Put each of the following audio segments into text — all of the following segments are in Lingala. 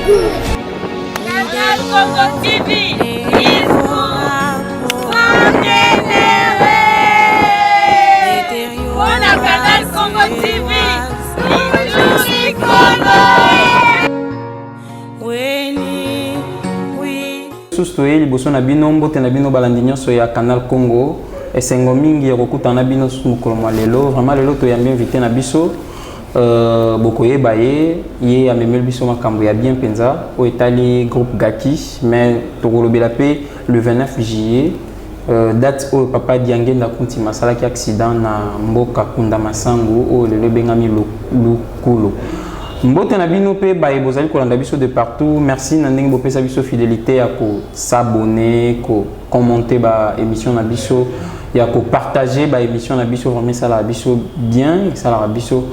Canal Congo TV is on a Canal Congo TV Sustoye liboso na bino mbote na bino balandi nyonso ya Canal Congo esengo mingi ya kokutana bino mokolo mwa lelo vraiment lelo toyambi invité na biso bokoyeba ye amemeli biso makambo ya bien penza o etali groupe Gaki mais tokolobela pe le 29 juillet date o papa Diange Ndakunti masalaki accident na mboka Kunda Masango o lelo bengami Lukulo. Mbote na bino pe baye bozali kolanda biso de partout. Merci na ndenge bopesa biso fidélité ya ko s'abonner, ko commenter ba émission na biso, ya ko partager ba émission na biso vraiment ça la biso bien, ça la biso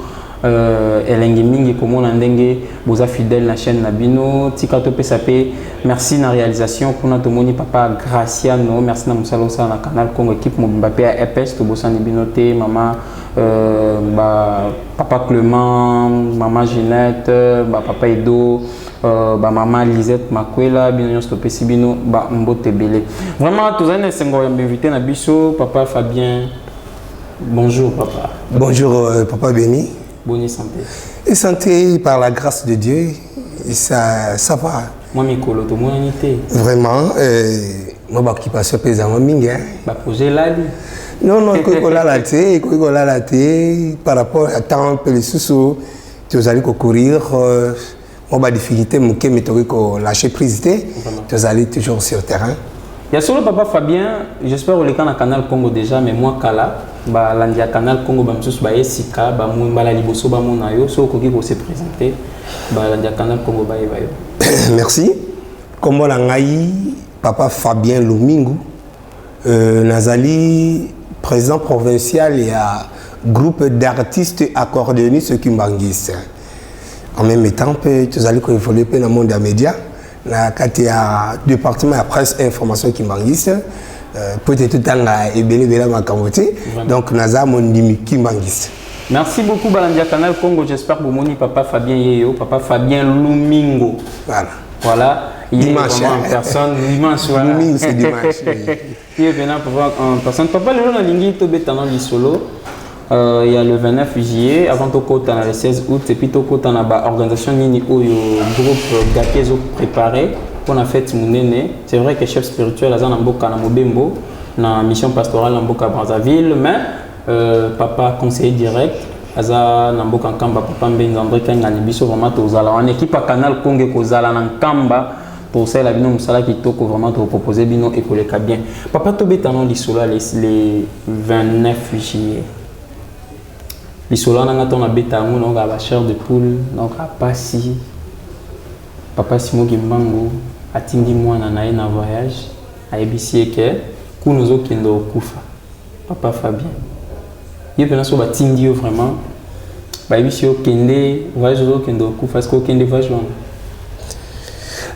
elengi mingi komona ndenge boza fidèle na chaîne na bino. Tika to pesa pe merci na réalisation pour notre moni papa Graciano, merci na musalo sa na Canal Congo équipe mobimba pe EPS to bosani binote mama papa Clément, maman Ginette, papa Edo, maman Lisette Makwela, bino stopé si bino mbote belé. Vraiment tous les sengo invité na biso papa Fabien. Bonjour papa. Bonjour papa Béni. Bonne santé. Et santé par la grâce de Dieu, et ça va. Moi mikolo to monité. Vraiment moi occupation pesant mingi hein. Ba projet là. Non, la par rapport à temps que les sous tu allais courir, moi difficulté mais tu lâcher prise, tu allais toujours sur le terrain. Il y a solo papa Fabien, j'espère que le Canal Congo déjà, mais moi Kala, l'Andia Canal Congo, Sika, la Liboso, Bamonayo, so qui se présenter, l'Andia Canal Congo, merci. Comme on a papa Fabien Lumingu, Nazali. Président provincial et un groupe d'artistes accordéonistes qui m'anguissent. En même temps, tu allais évoluer dans le monde des médias. Quand il y a département de presse et information qui m'anguissent, peut-être tout le temps, donc, nous avons mon qui m'anguisse. Merci beaucoup, Balandia Canal Congo. J'espère que vous papa Fabien Yeyo, papa Fabien Lumingo. Voilà. Dimanche, en personne, dimanche, c'est dimanche. Il est venu en personne. Papa, le jour où il solo, il y a le 29 juillet, avant tout le 16 août, et puis tout le l'organisation Nini où le groupe Gaki préparé pour la fête Mounene. C'est vrai que le chef spirituel a Mboka na Mobembo, na mission pastorale Mboka Brazzaville, mais papa conseiller direct. Aza Namboka Nkamba, papa Mbenza André Kangani, biso vraiment tozala. En équipe à Canal Congo, kozala Nkamba. Pour ça, la bino musala qui toko vraiment te proposer bino et pour les cas bien. Papa Tobé tanon l'Isola les 29 juillet. L'Isola n'a pas bêta mon donc à la chair de poule donc à Passi. Papa Simo Gimbango a tindi moi na voyage à EBC que kunozo kendo kufa. Papa Fabien. Il peut so ba tindi vraiment. Ba EBC kende voyage zo kendo kufa est-ce que kende voyage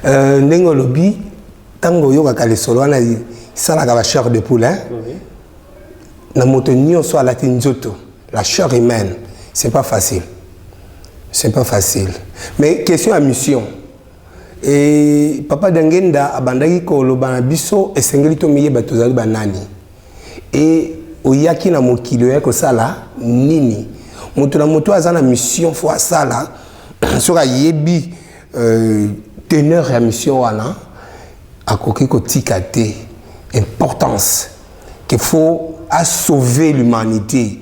Nengo lobby, tango yoga kale solo na sala la chair de poule hein. Na motonio soit la tinzoto, la chair humaine, c'est pas facile. C'est pas facile. Mais question à mission. Et papa Dangenda abandaki ko lobana biso esengeli to miye batozali banani. Et oyaki na mokilo ya ko sala nini. Moto na moto azana mission fois sala sura yebi teneur et mission wana a koki ko tikate importance qu'il faut à sauver l'humanité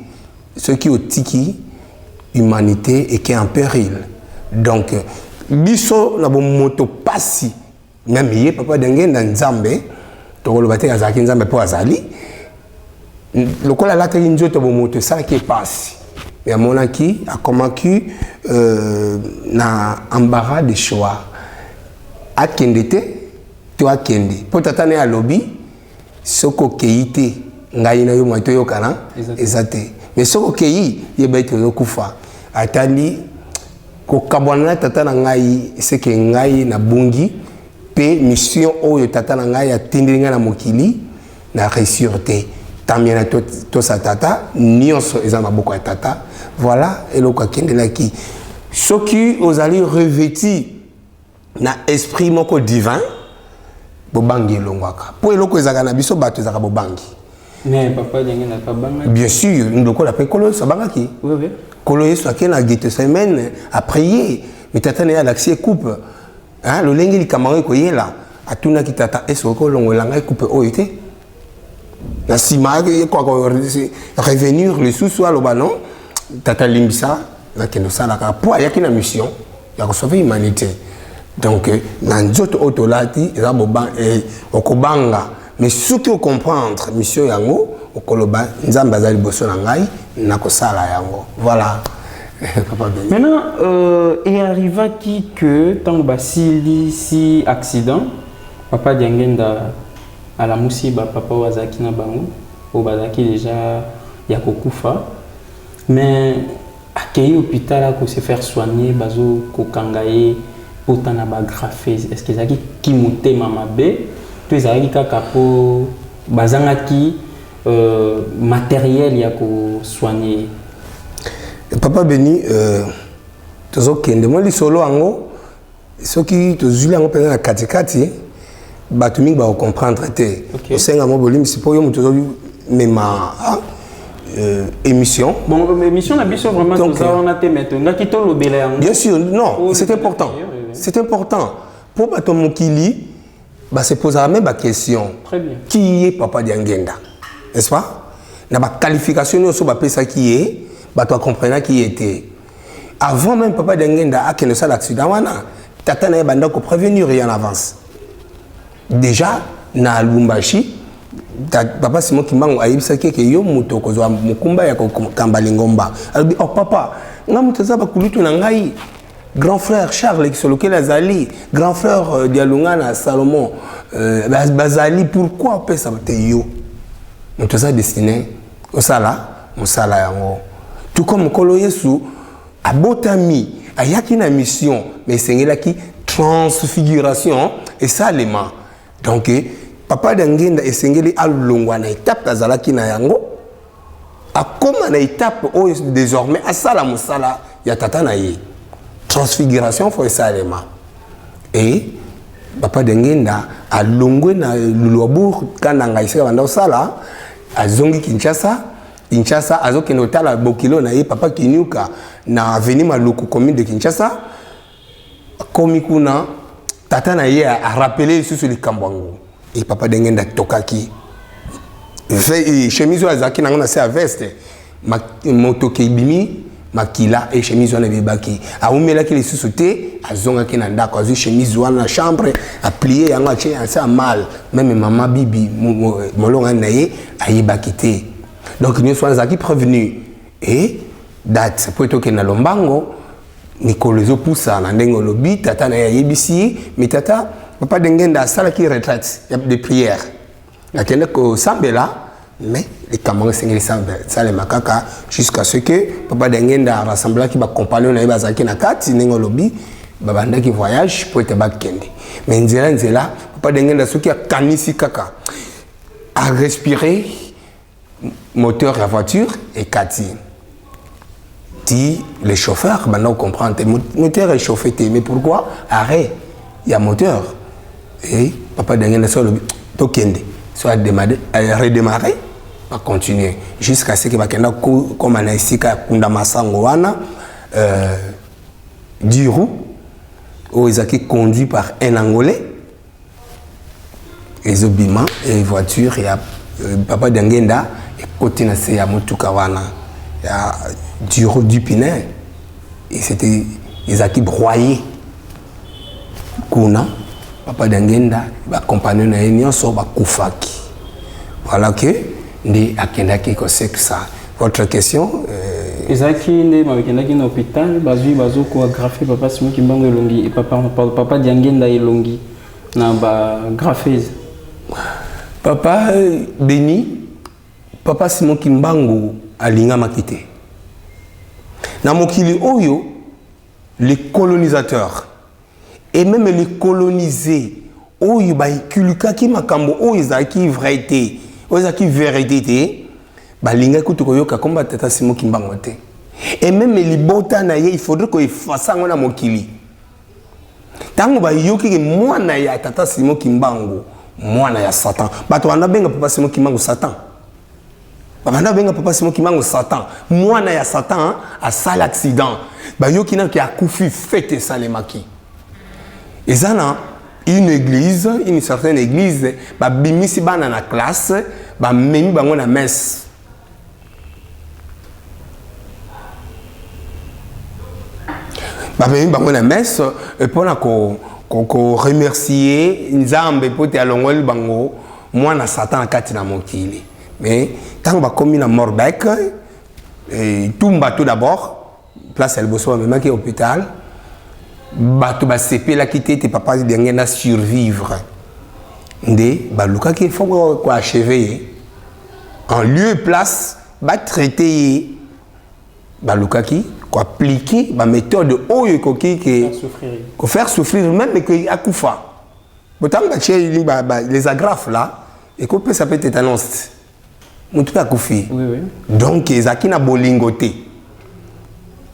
ceux qui ont tiki humanité et qui est en péril donc biso na bo moto pasi même yé papa dengue na nzambe to lo baté azaki nzambe po azali lokola la te nzoto bo moto ça qui passe mais à mon aki a convaincu na embarras de choix a kendete to a kendi po tatane a lobby soko keite ngai na yo moto yo kana ezate mais soko kei ye ba to kufa atali ko kabwana tata na ngai seke ngai na bungi pe mission oyo tata na ngai atindinga na mokili na réussite tamina to sa tata nyonso eza maboko ya tata voilà eloko akendela ki soki ozali revêti na esprit moko divin bobangi longwaka po eloko ezaka na biso bato ezaka bobangi mais papa Dianguenda n'a pas bangaki bien sûr ndoko la pe kolo so bangaki oui kolo yesu akena gite semaine à prier mais tata na l'accès coupe hein le lengi likamaro ko yela atuna ki tata eso ko longolanga coupe oité na sima ko revenir le sous-sol au ballon tata limbisa na kendo sala ka po ayaki na mission ya ko sauver humanité. Donc, dans d'autres autolati, ils ont okobanga, mais ce qu'il faut comprendre, mission yango, okoloba, nzambazali bosso nangai, nakosala yango. Voilà. Maintenant, il arriva qui que tant que si accident, papa Dianguenda à la musiba, papa wazaki na bango, au bazaki déjà yakokufa, mais accueilli hôpital à se faire soigner, bazo kokangaye. Autant na ba graphèse est-ce que zaki ki motema mabe to ezaki kaka po bazangaki matériel ya ko soigner papa Béni tozo kende mo li solo ango soki tozuli ango pena na katikati bato mingi ba comprendre te osenga mo bolim sipo yo moto mema émission. Bon, émission na biso vraiment tout ça on a été maintenant ngaki to lobela yango. Bien sûr, non, c'est important. C'est important. Pour bato mokili, bah se poser même la question. Très bien. Qui est papa Dianguenda? N'est-ce pas? Na ba qualification no so ba pesa qui est, bato comprendre qui était. Avant même papa Dianguenda a que ça l'accident wana, tata na banda ko prévenir en avance. Déjà na Lumbashi papa Simon Kimbangu ayibisa ke yo muto kozwa mukumba ya kamba lingomba. Alors oh papa, nga mutaza ba kulutu na ngai. Grand frère Charles qui lequel Azali, grand frère Dialungana Salomon Bazali, pourquoi on peut ça yo? On te ça destiné au sala, au sala yango. Tout comme Kolo Yesu a botami, a yaki na mission, mais c'est là qui transfiguration et ça les mains. Donc papa Dianguenda et sengeli alongwa na étape kazala ki na yango. A comme na étape où désormais à sala musala ya tata na ye. Transfiguration faut ça les mains. Et papa Dianguenda a longwe na Luluabour quand ngaiseka banda sala a zongi Kinshasa azoke notala bokilo na ye papa Kinyuka na avenue Maluku commune de Kinshasa komi kuna tata na ye a rappelé sur le Kambwango et papa Dianguenda tokaki chemise azaki na ngona se veste moto kebimi makila et chemise wana bebaki a umela ki les sous-sauté azonga ki na ndako azu chemise wana na chambre a plier yango a ça mal même maman bibi molonga na ye ayebaki te donc nous sommes aquí prévenus et date pour to ke na lombango nikolozo poussa na ndengo lobi tata na yebisi mais tata papa Dianguenda sala ki retraite de prière la kende ko sambela mais les camarades singeli ça les makaka jusqu'à ce que papa Dianguenda rassemblera qui va compagnon na bazaki na kati nengo lobi babanda qui voyage pour être bakende mais nzela papa Dianguenda ce qui a kanisi kaka à respirer moteur la voiture et kati dit les chauffeurs maintenant comprendre moteur est chauffé mais pourquoi arrêt il y a moteur et papa Dianguenda ça lobi to kende soit redémarrer va continuer jusqu'à ce que bakenda comme anaisika kunda masango wana Diru où ils ont conduit par un Angolais et obima et voiture et papa Dianguenda et côté na se ya mutuka wana ya Diru du Pinet et c'était ils ont broyé kuna papa Dianguenda va compagnon na nyonso ba kufaki voilà que ndi akendaki ko ça. Votre question ezaki nde mabekendaki na hôpital bazo ko agrafé papa Simon Kimbangu elongi et papa Dianguenda elongi na ba graphèse papa Béni papa Simon Kimbangu alinga makite na mokili oyo les colonisateurs et même les colonisés oyo ba ikulukaki makambo oyo ezaki vérité ozaki vérité balinga kutuko yoka komba tata Simon Kimbangu te et même libota na ye il faudrait que efface ngona mokili Tango ba yoki ke mwana ya tata Simon Kimbangu, mwana ya Satan. Bato wana benga papa Simon Kimbangu Satan. Bana benga papa Simon Kimbangu Satan. Mwana ya Satan a sale accident. Ba yoki na ki akufi fête salemaki. Ezana une église, une certaine église, ba bimisi bana na classe, ba memi bango na messe. Ba memi bango na messe pour na ko remercier Nzambe pour te alongoli bango mwana Satan kati na mokili. Mais tant ba komi na Morbec tumba tout d'abord place El Bosso même qui hôpital bato ba sepela kité te papa dernier na survivre ndé ba luka ki faut ko achever en lieu et place ba traiter ba luka ki ko appliquer ba méthode oyo ko ki ko faire souffrir même que akufa botam ba chez les agrafes là et ko peut ça peut être tétanos mutu akufi oui donc ezaki na bolingoté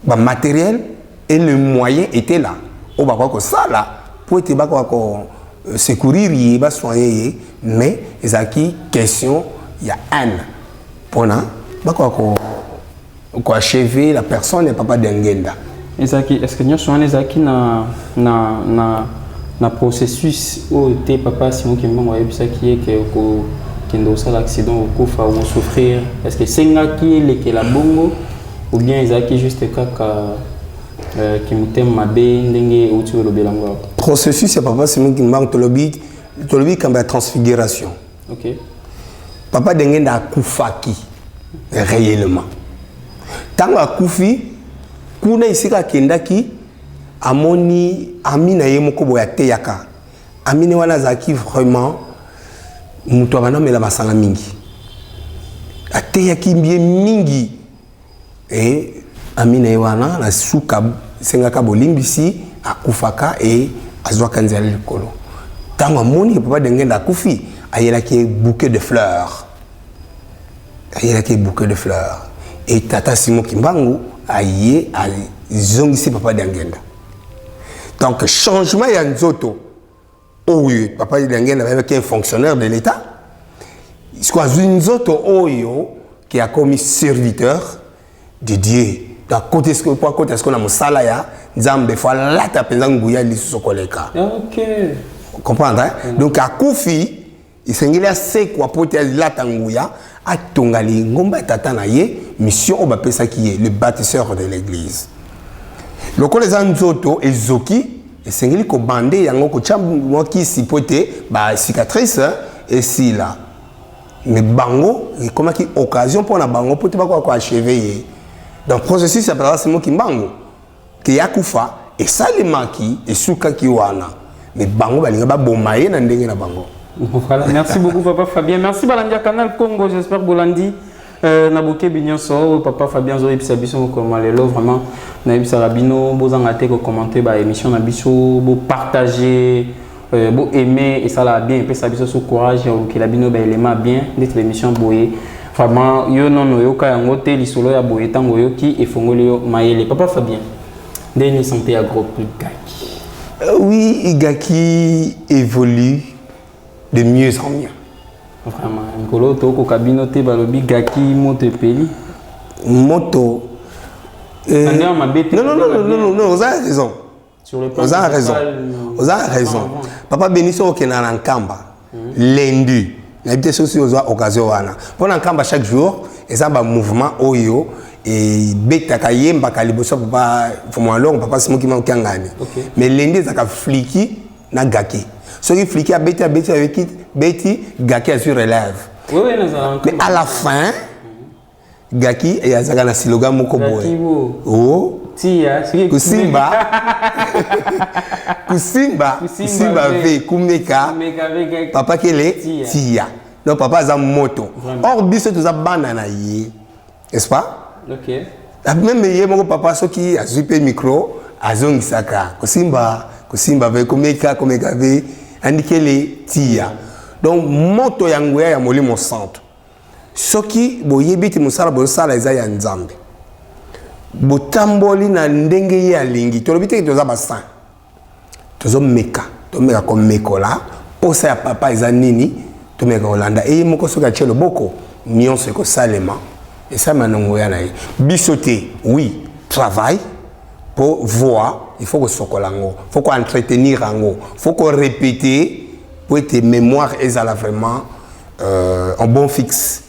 ba matériel et le moyen était là. On va voir que ça là, pour être secourir, va soigner, mais il y a question, il y a un. Pour achever la personne n'est pas d'engenda. Est-ce que nous sommes na processus où était papa Simon Kimbangu qui est que dans l'accident ou souffrir? Est-ce que c'est la bongo ou bien il juste caca? Qui m'aime ma ndenge outi le belango processus c'est papa Simon Kimbangu tolobi comme la transfiguration. OK. Papa dengenda akufaki réellement. Tango akufi kuna isika kendaki amoni amina yemoko boya teyaka. Amine wana zaki vraiment muto bana mela masanga mingi. Ateyaki mbie mingi et amina yewana na suka sengaka bolimbisi akufaka et azwaka nzela likolo tango amoni papa dengenda akufi ayelaki bouquet de fleurs et tata Simon Kimbangu aye azongisi papa dengenda donc changement ya nzoto oyo papa dengenda avec un fonctionnaire de l'état soit une nzoto oyo qui a commis serviteur de Dieu. Côté est-ce qu'on a musala ya nzambe fois la tapenza nguya lisusu koleka. OK. Comprendre hein? Donc à Koufi il s'engela c'est quoi pote la tanguya atongali ngomba tata na ye mission o bapesa qui est le bâtisseur de l'église. Loko les anzoto ezoki esengeli ko bande yango ko chambo ki sipote ba cicatrice et si là. Mais bango comment qui occasion pour na bango pote ba ko achever. Donc, le processus, c'est pas Simon Kimbangu qui a kufa et ça les maki et souka qui wana. Mais bango balinga ba bomaye na ndenge na bango. Voilà, merci beaucoup papa Fabien. Merci Balandia Canal Congo, j'espère Bolandi Nabuke Bignonso, papa Fabien Zoé Pisabiso comme lelo vraiment na bisa rabino bozanga te ko commenter ba émission na biso, bo partager, bo aimer et ça la bien et ça biso so courage que la bino ba élément bien d'être l'émission boye. Vraiment, yo non yo ka yango te lisolo ya boye tango yo ki efongoli yo mayele papa Fabien. Deni santé à groupe Gaki. Oui, Gaki évolue de mieux en mieux. Vraiment, ngolo to ko kabino te balobi Gaki moto peli. Moto non, vous avez raison. Sur le plan vous avez raison. Papa Beniso okena na Nkamba. Lundi. N'habite aussi aux occasions wana. Pendant Nkamba chaque jour, et ça un mouvement oyo et beta kayemba kaliboso papa fomwa long papa Simon Kimbangu kangani. Mais lundi ça ka fliki na Gaki. Ce qui fliki a beti avec beti Gaki a sur relève. Oui, mais à la fin Gaki et azaka na slogan moko boy. Oh tia kusimba kusimba ve kumeka papa kele tia donc papa a moto or biso tous a banana yi n'est-ce pas? OK. Même yé mon papa so qui a zupe micro azongisaka kusimba ve kumeka ve andikele tia donc moto yangoya ya molimo centre soki boyebiti musala bosala eza ya nzambe botamboli na ndenge ya lingi tolobite que toza ba saint tozo meka comme mekola posa ya papa eza nini to meka Holanda et moko soka tchelo boko nyonso ko salema et ça manongo ya naï bisoté oui travail pour voir il faut que sokolango faut qu'on entretenir ango faut qu'on répéter pour être mémoire ezala vraiment en bon fixe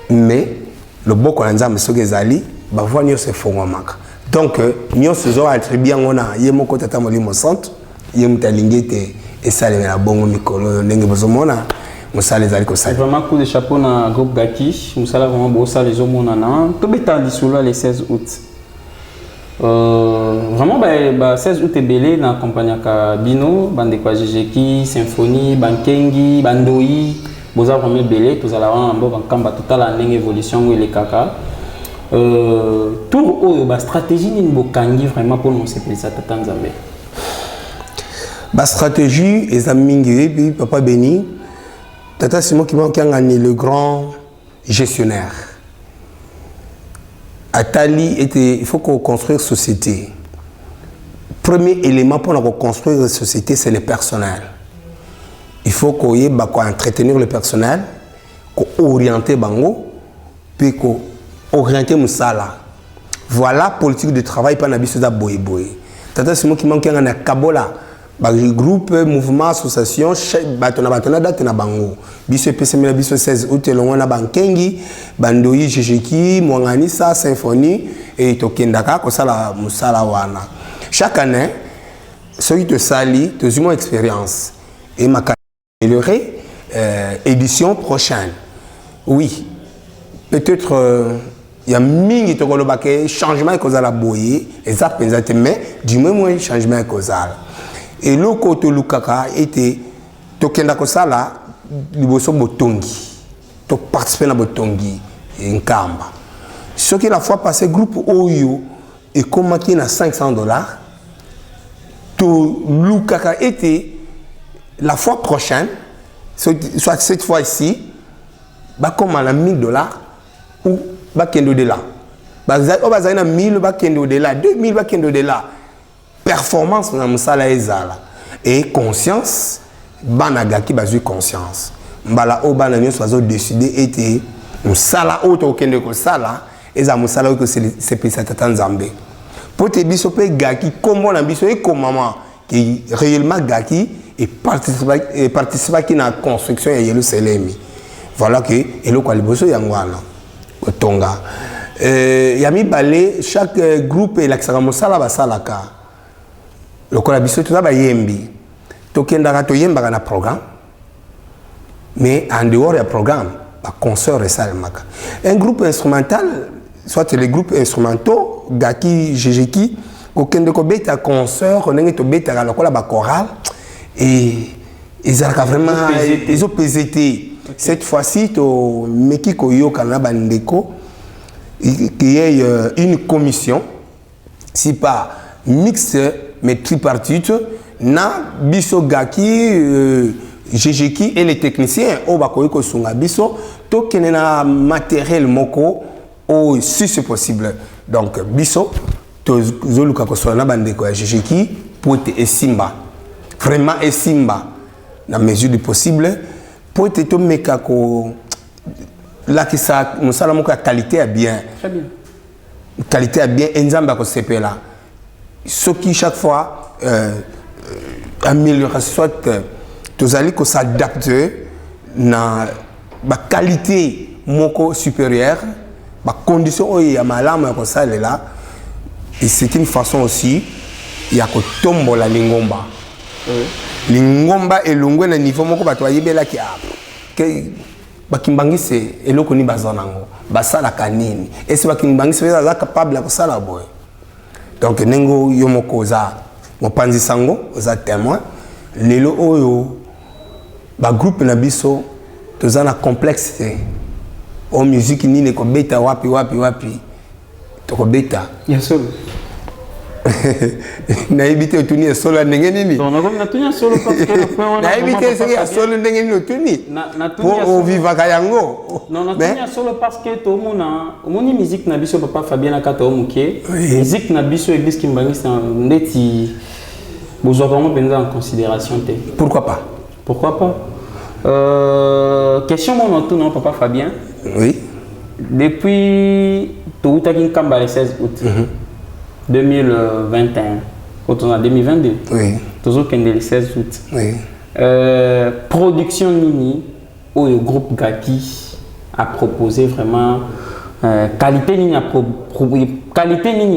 mais le boko na nzambe soki ezali ba voix nyonso efongwamaka donc nyonso zo attribuer yango na ye moko tata molimo centre ye mutalingi te esalemela bongo mikolo ndenge bozomona mosala ezali kosala vraiment coup de chapeau na groupe Gaki mosala vraiment bosala ezomonana tobeta lisolo le 16 août vraiment 16 août ebele na accompagnaka bino bandeko ya Jejeki symphonie bankengi bandoi boza vraiment ebele tozala wana na mboka nkamba totala ndenge évolution ngo elekaka tour oyo stratégie nini bokangi vraiment pour mosepelisa tata nzambe stratégie eza mingi epi papa Béni tata Simon Kimokangani le grand gestionnaire Atali était il faut qu'on construise société premier élément pour construire une société c'est le personnel il faut qu'on y ait entretenir le personnel qu'on orienter bango puis qu'on orienter musala voilà politique de travail pas na biso za boy tata Simon Kimokangani kabola groupe mouvement association batona date na bango biso PCM biso 16 août longo na bankengi bandoi Jejeki Mwanganisa symphonie et tokendaka ko sala musala wana chaque année ceux qui te sali te zimo expérience et ma améliorer édition prochaine oui peut-être il y a mingi to kolobake changement ko za la boyer exactement mais du moins changement ko za et le côté Lukaka était tokenda ko sala liboso botongi to participer na botongi nkamba ce qui la fois passé groupe Oyo et comment qui na $500 to Lukaka était la fois prochaine soit cette fois ici ba comme à la $1000 ou ba kendo de là ba na 1000 ba kendo de là 2000 ba kendo de là performance na musala ezala et conscience banagaki bazui conscience mbala o bana nyonso bazo décider était musala o to kende ko sala eza musala ko c'est pesa tata nzambe pote biso pe gaki kombo na biso e komama qui réellement gaki et participa qui na construction ya Yerusalem voilà que eloko liboso yangwana otonga yami balé chaque groupe et l'accès musala basalaka lokola biso tout ba yembi tokendaka toyembaka na programme mais en dehors du programme ba concert esalemaka un groupe instrumental soit les groupes instrumentaux Gaki Jejeki kokende ko beta concert ndenge to beta lokola ba chorale et ezalaka vraiment ils ont pesé cette fois-ci to meki koyoka na bandeko qu'il y ait une commission si pas mixte mais tripartite na biso Gaki Jejeki et les techniciens au bakoyi ko sunga biso to kenena matériel moko au si c'est possible donc biso to zoluka ko sona bandeko ya Jejeki pour te esimba vraiment esimba na mesure du possible pour te to meka ko la ki sa musala moko ya qualité à bien très bien qualité à bien enzamba ko sepela ce qui chaque fois améliorer soit tous allez que s'adapter na ba qualité moko supérieure ba condition ya malama ko ça là et c'est une façon aussi ya ko tombola lingomba lingomba elongwe na niveau moko bato ayebela ki ke bakimbangise eloko ni bazonango basala kanini et si bakimbangise beza capable ko sala boy donc nengo yomoko za mopanzi sango za témoin lelo oyo ba groupe na biso toza na complexité o musique nini ko beta wapi to ko beta ya solo na ebité tuni solo ndenge nini donc na tuni solo parce que na ebité c'est solo ndenge nini tuni pour vivre kayango non na tuni solo parce que to moni musique na biso papa Fabien Akato muke musique na biso église Kimbangisa ndeti Vous avez vraiment en considération. Pourquoi pas? Pourquoi pas? Question mon autour, non, papa Fabien. Oui. Depuis le 16 août 2021, quand on a 2022, oui. Toujours le 16 août. Oui. Production Nini, où le groupe Gaki a proposé vraiment qualité Nini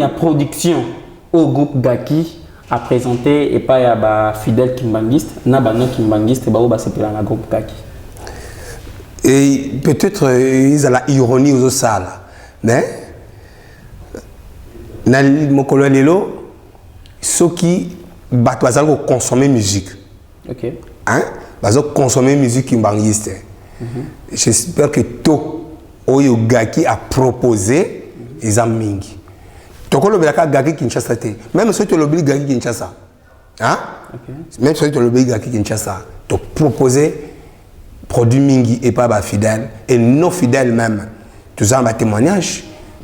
à production au groupe Gaki a présenté et pas ya fidèle kimbanguiste, na ba non kimbanguiste ba ba c'est la groupe Gaki. Et peut-être ils ont la ironie aux salles, mais na mokolo lelo ceux qui battent consommer musique. OK. Hein? Bazo consommer musique kimbanguiste. J'espère que tout oyo Gaki a proposé ils ont mingi. Toko le belaka Gaki Kinshasa te. Même si tu l'oblige Gaki Kinshasa. Hein? Okay. Même si tu l'oblige Gaki Kinshasa, tu proposer produit mingi et pas ba fidèle et non fidèle même. Tu as un témoignage.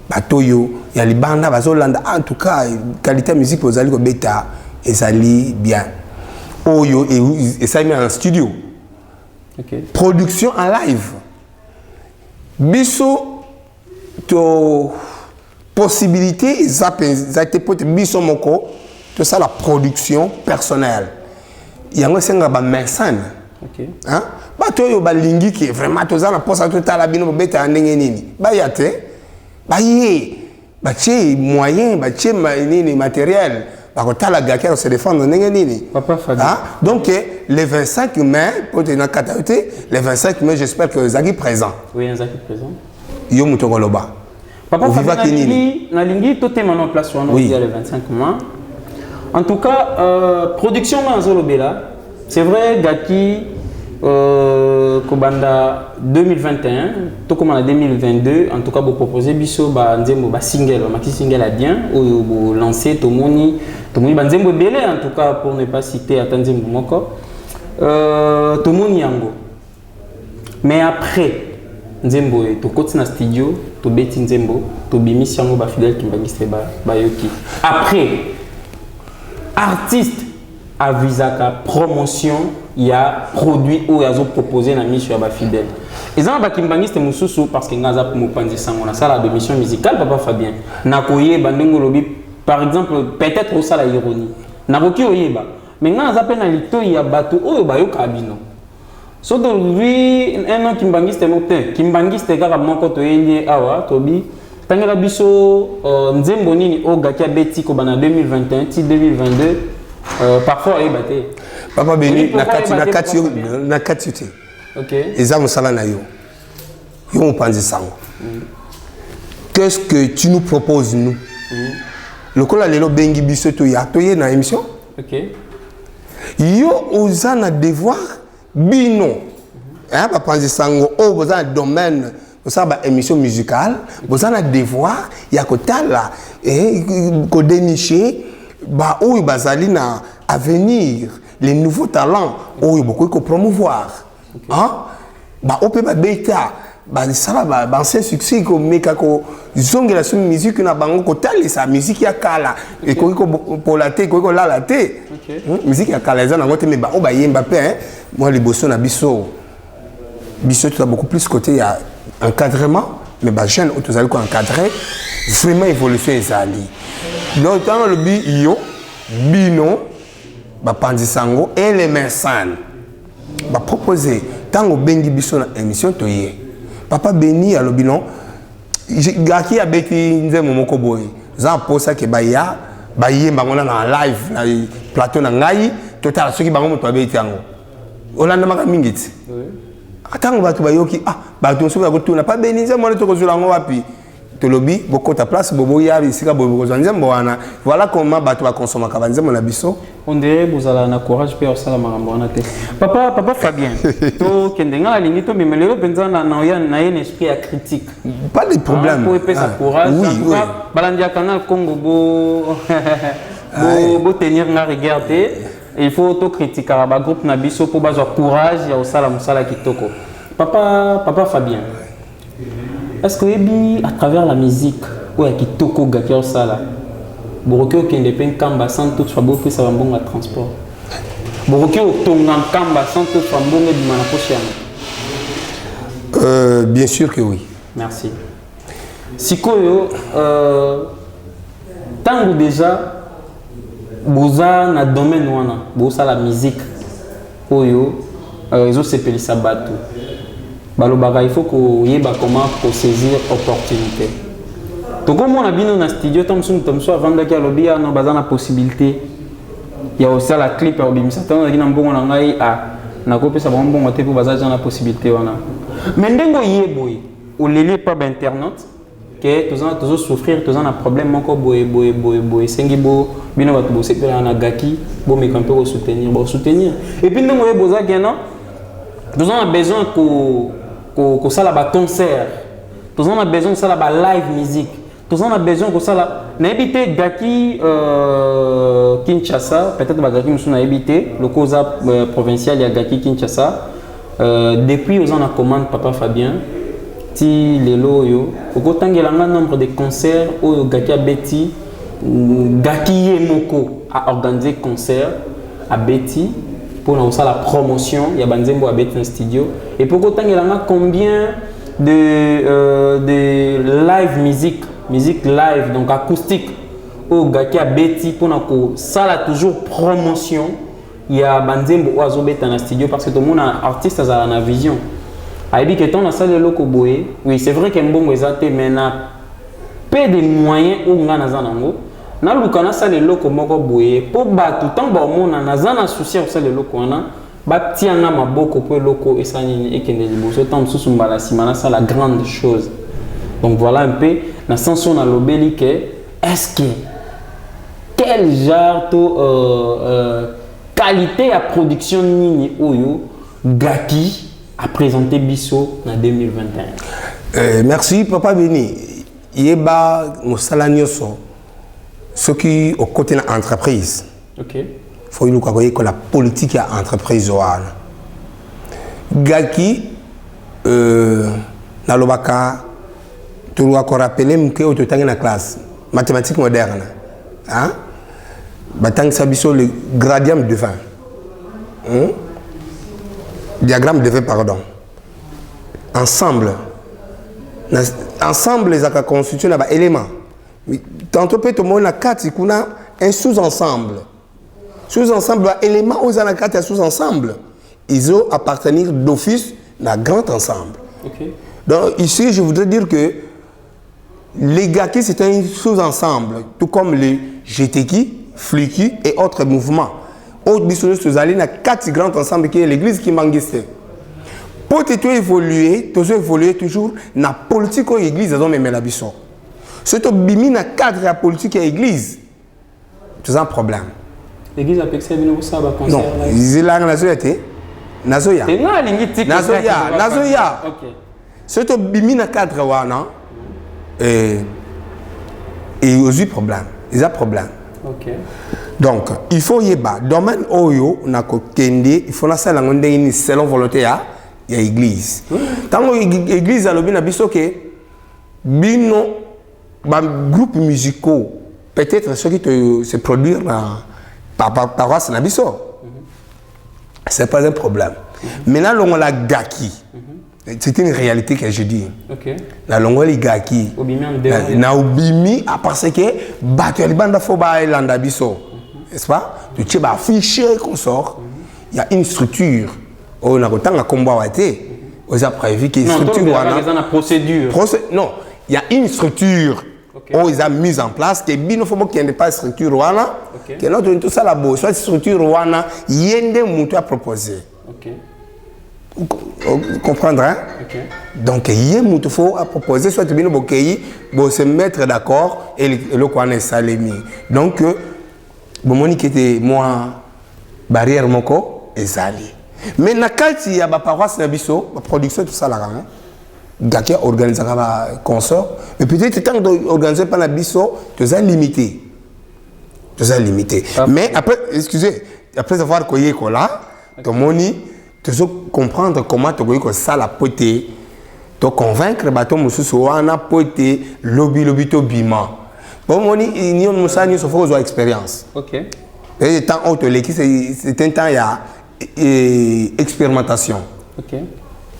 Batoyo, il y a les bandes bazolanda en tout cas qualité musique aux ali ko beta et ça lit bien. Oyo et ça met en studio. Okay. Production en live. Biso to possibilité ça été pour biso moko tout ça la production personnelle. Il y a un senga ba mécène. OK. Hein? Batoyo ba lingi qui vraiment tout ça la poste tout à la bino beta ndenge nini. Ba yate. Ba yé. Ba tché moyen, ba tché matériel. La Gaki se défendre. Papa Fabien. Hein? Donc, le 25 mai, pour te le 25 mai, j'espère que Zaki présent. Oui, Zaki présent. Yo Mutogoloba. Papa Fabien, na lingi tout est maintenant place sur le 25 mai. En tout cas, production Manzolobela, c'est vrai, Gaki, Kobanda 2021, tout comme en 2022, en tout cas, vous proposez Bisso, single, maxi single à bien, ou vous lancez Tomoni, Banzembo Belé, en tout cas, pour ne pas citer Atanzembo Moko, Tomoni Yango. Mais après, Nzembo, tu continues dans le studio, tu bêtis Nzembo, tu bimis Yango, fidèle qui m'a yoki. Après, artiste, à Visaka, promotion, il y a produit où il y a proposé la mission à fidèle. Et ça, c'est Moussoussou parce qu'il y a une salle de mission musicale, Papa Fabien. Nakoye, Bandingo Lobby, par exemple, peut-être au salle à ironie. Nakoki Oyeba. Mais il y a un lito, il y a bateau, où il y a un cabino. Sauf que lui, un an Kimbangiste est monté. Kimbangiste est carrément quand il y a Tobi. Tangela Bisso, Nzembo Nini, au Gakia Beti, Kobana 2021, 2022. Parfois, il battait. Papa Béni, na kati. OK. Et ça, on s'en a eu. On pense ça. Qu'est-ce que tu nous proposes, nous? Le cola lelo bengi biso to ya to na émission. OK. Yo osana devoir bino. Hein, papa penser sango o bozana domaine, bozana émission musicale, bozana devoir ya kotala ko dénicher ba ou bazali na avenir les nouveaux talents ou beaucoup ko promouvoir. Hein? Ba opé ba beta ba sala ba ancien succès ko meka ko zongela sur musique na bango ko tali sa musique ya kala et ko pour la té ko la té. Musique ya kala za na ngote me ba o ba yemba pe hein. Moi les bosso na biso tu as beaucoup plus côté ya encadrement mais ba jeune tu as ko encadrer vraiment évolution ezali. Donc dans le bio bino ba pandisango et les médecins ba proposer tango bengi biso na émission toyé papa Béni à l'obino gaki a beti nzemo moko boy za posa ke ba ya ba yemba ngona na live na plateau na ngai total soki bango moto abeti yango olanda maka mingiti atango batu bayoki batu soki akotuna pa Béni nzemo to kozula ngo wapi te lobby beaucoup ta place bobo ya bisika bobo nzembo wana voilà comment batu ba consommer ka nzembo na biso on dirait vous allez na courage pe osala makambo wana te papa Fabien to kendenga la lingi to memelelo penza na un esprit à critique pas de problème pour épais sa courage en tout cas balandia canal Congo bo tenir na regarder il faut auto critiquer ba groupe na biso pour bazwa courage ya osala musala kitoko papa Fabien. Est-ce que à travers la musique, où est-ce que Toko Gakia Sala, Boroki okende pe nkamba sans toutefois bopesa bambongo ya transport. Boroki otonga nkamba sans toutefois mbongo ebima na poche yango. Bien sûr que oui. Merci. Sikoyo, tango déjà boza na domaine wana, boza la musique oyo ils ont sepelisa bato. Balobaka il faut ko yeba comment ko saisir opportunité. Toko mona bino na studio tamsun tamso avant daki alobi na bazana possibilité ya osa la clip ya obimisa tango na mbongo na ngai na kopesa ba mbongo te po bazaja na possibilité wana. Mais ndengo yeboy ou leli pa ba internet que tous souffrir tous un problème encore boy sengi bo bino bato bo sepela na gaki bo me camper soutenir et puis ndengo yeboza gena tous on a besoin ko sala ba concert tous on a besoin de sala ba live musique tous on a besoin ko sala na habité gaki Kinshasa peut-être ba gaki musuna habité le causa provincial ya gaki Kinshasa depuis aux on a commande papa Fabien ti lelo yo okotangela nga nombre de concerts oyo gaki a beti gaki yemoko a organisé concert à Betty pour lancer la promotion ya banzembo a Betty en studio et pour okotangela nga combien de live musique live donc acoustique oyo gaki a Betty pour nako sala toujours promotion ya banzembo oyo azobeta na studio parce que tout le monde artiste a na vision. Aïbi que ton a salle loko boé, oui c'est vrai qu'un bon exaté mais na peu de moyens ou ngana zanango na lukana salle loko moko boé pour battre tant ba mona na zana souci au salle loko wana ba tianga maboko pour loko esanini ekende liboso tant sous mbala simana ça la grande chose. Donc voilà un peu na sens on a lobeli que est-ce que quel genre de qualité à production nini oyo gaki à présenter Bisso en 2021. Merci Papa Béni. Yeba Moussala Nyoso, ce qui au côté de l'entreprise. Ok. Il faut que la politique à l'entreprise. Gaki, na lobaka, tu dois rappeler que tu es en classe mathématiques moderne. Hein? Batang Sabiso le gradient de 20. Diagramme de V, pardon. Ensemble les accords constituent un élément. Tantôt tout le monde a 4, il y a un sous-ensemble. Sous-ensemble, élément aux en 4 sous-ensemble. Ils ont appartenir d'office à un grand ensemble. Okay. Donc ici, je voudrais dire que les gaki, c'est un sous-ensemble, tout comme les GTK, Fliki et autres mouvements. Autres bisous sur Zaline a 4 grands ensembles qui est l'église qui manguiste. Pour évoluer toujours dans la politique de l'église, ils ont même la bisson. Si tu bimi na cadre de la politique de l'église, c'est un problème. L'église a pexé bien ça va concert. Non, ils là na société. Na soya. OK. Si tu bimi na cadre wana et aussi problème. Ils ont problème. OK. Donc, il faut y avoir domaine oyo na ko kende, il faut la salle ngonde ni selon volonté ya église. Tant l'église a lobi na biso ke bino ba groupe musicaux peut-être ceux qui se produire na paroisse na biso. C'est pas un problème. Maintenant on la gaki. C'est une réalité que je dis. OK. Na longo li gaki. Na obimi parce que bato libanda fo ba elanda biso. N'est-ce pas? Tu as affiché qu'on sort, il y a une structure. On a autant à combat, on a prévu qu'il y a une structure. Non, procédure. Non, il y a une structure. On a mis en place que bien faut qu'il n'y ait pas de structure wana. Que notre tout ça là-bas, soit structure wana, il y a des moutons à proposer. Vous comprendrez? Hein? Donc il y a des moutons à proposer, soit bien bon se mettre d'accord et le quoi est salémi. Donc bon, qui était moi barrière moko ezali. Mais na kati ya ba paroisse na biso, ba production tout ça là hein. Gaki organiser ba concert, mais peut-être tant d'organiser pas na biso, tu as limité. Mais après excusez, après avoir koyé ko là, to moni, tu dois comprendre comment tu koyé ko ça la poté. To convaincre bato mususu wana poté lobby to bima. Bon, moi, il y a une expérience. Ok. Et tant autre, c'est un temps, il y a expérimentation. Ok.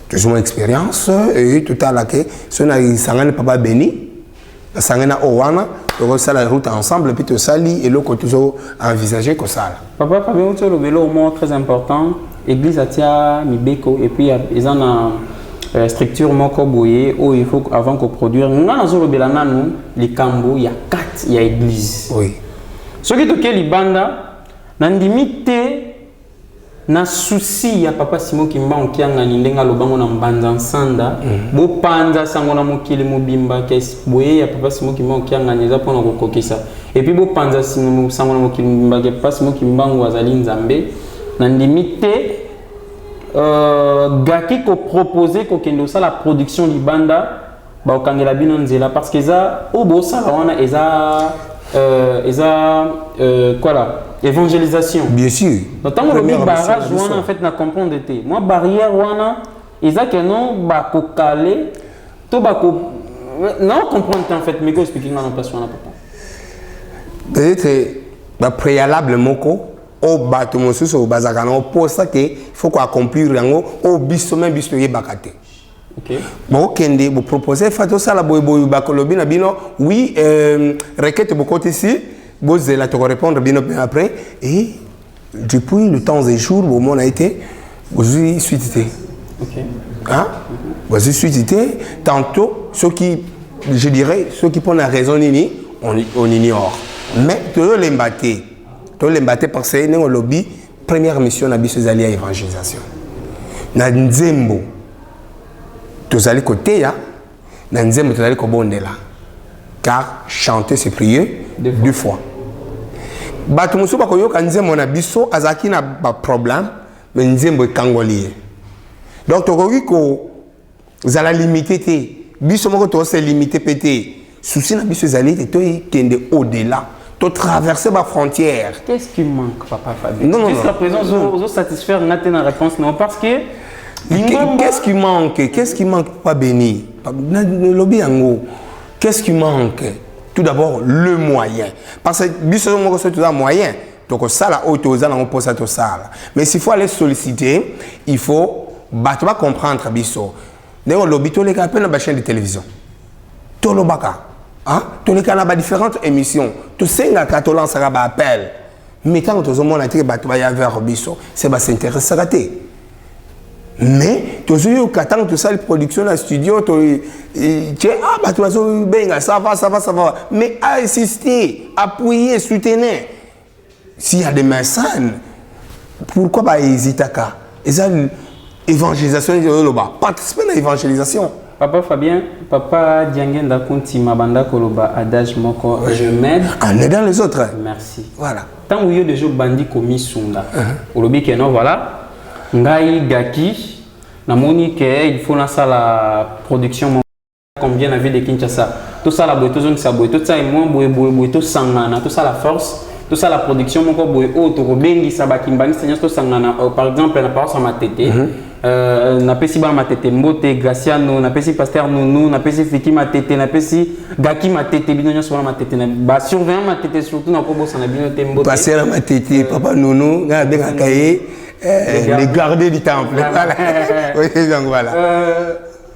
Tu as une expérience et tout à l'heure, si on a un papa béni, on a Owana, on a la route ensemble, puis tu sali et l'autre, tu as envisagé que ça. Papa Fabien, tu as le vélo au moins très important. Église Atia, Mibeko, et puis ils ont une structure moko boye où il faut avant qu'on produise. On a le vélo nanou, les cambo, il y a 4, il y a église. Oui. Ce qui est les banda, n'indimité. Na souci ya papa Simon Kimba okianga nindenga lobango na mbanza nsanda bo panza sango na mokili mobimba kes boye ya papa Simon Kimba okianga neza pona kokokisa et puis bo panza sango na mokili mobimba ke papa Simon Kimba wazali nzambe na ndimité gaki ko proposer ko kendo ça la production libanda ba okangela bino nzela parce que ça o bo sala wana eza quoi là évangélisation. Bien sûr. Donc, le barrage, en fait, na comprendre été. Moi, barrière, wana, ils ont que non, bako calé, to bako, non comprendre en fait, mais qu'est-ce que tu n'as pas sur la papa. Peut-être, bah préalable moko, au bateau monsieur au bazakano, pour ça que faut qu'on accomplir l'ango, au bisto même bisto yé bakate. Ok. Bon, kende, vous proposez, faites ça la boy bakolobi na bino, oui, requête beaucoup ici. Vous allez te répondre bien après. Et depuis le temps et jours où on a été, vous avez suité. Ok. Hein? Vous avez suité. Tantôt, ceux qui, je dirais, ceux qui prennent la raison, on ignore. Mais tout le mbaté. Tout le mbaté parce que nous lobby, première mission à ces alliés à évangélisation. Na nzembo. Tous allez côté ya. Na nzembo tous allez kobondela. Car chanter c'est prier deux fois. Bato musu ba koyoka nzembo na biso azaki na ba problème mais nzembo ekangolié. Donc tokoki ko zala limité te biso moko to se limité pété. Souci na biso zali te to kende au-delà. To traverser ma frontière. Qu'est-ce qui manque papa Fabien? Non. Jusqu'à présent vous satisfaire naté na réponse non parce que qu'est-ce qui manque? Qu'est-ce qui manque pas béni? Lobby yango. Qu'est-ce qui manque? Tout d'abord, le moyen. Parce que biso c'est tout un moyen. Donc ça là autoza on pose tout ça. Mais s'il faut aller solliciter, il faut battre comprendre biso. Néo lobby to les capes na chaîne de télévision. To lobaka. Hein? To les canaux différentes émissions. To senga ka to lance ba appel. Mais quand to zomo na tri battre ba ya vers biso, c'est ba s'intéresser à rater. Mais tu as tout ça, la production dans le studio, tu as ça va. Mais assister, appuyer, soutenir. S'il y a des messages, pourquoi pas hésiter à l'évangélisation? Participer à l'évangélisation. Papa Fabien, papa Diangen Dakunti Mabanda Koloba Adage Moko, je m'aide. En aidant les autres. Merci. Voilà. Tant que vous avez déjà bandit commis Sunda, au lobby que non, voilà. Ngai Gaki, namoni que il faut lancer la production combien la ville de Kinshasa. Tout ça la boîte, tout ça boîte, tout ça est moins boîte, tout sangana, tout ça la force, tout ça la production mon corps boîte autre bengi sabakimbani seigneur tout sangana. Par exemple la parole sur ma tête. Na pesi ba ma tête Mbote Graciano, na pesi pasteur Nounou, na pesi Fiki ma tête, na pesi Gaki ma tête, binonya sur ma tête, na ba surveillant ma tête surtout na kobo sana binote Mbote. Pasteur ma tête, papa Nounou, na benga kaye. Les garder du temple. Oui, donc voilà.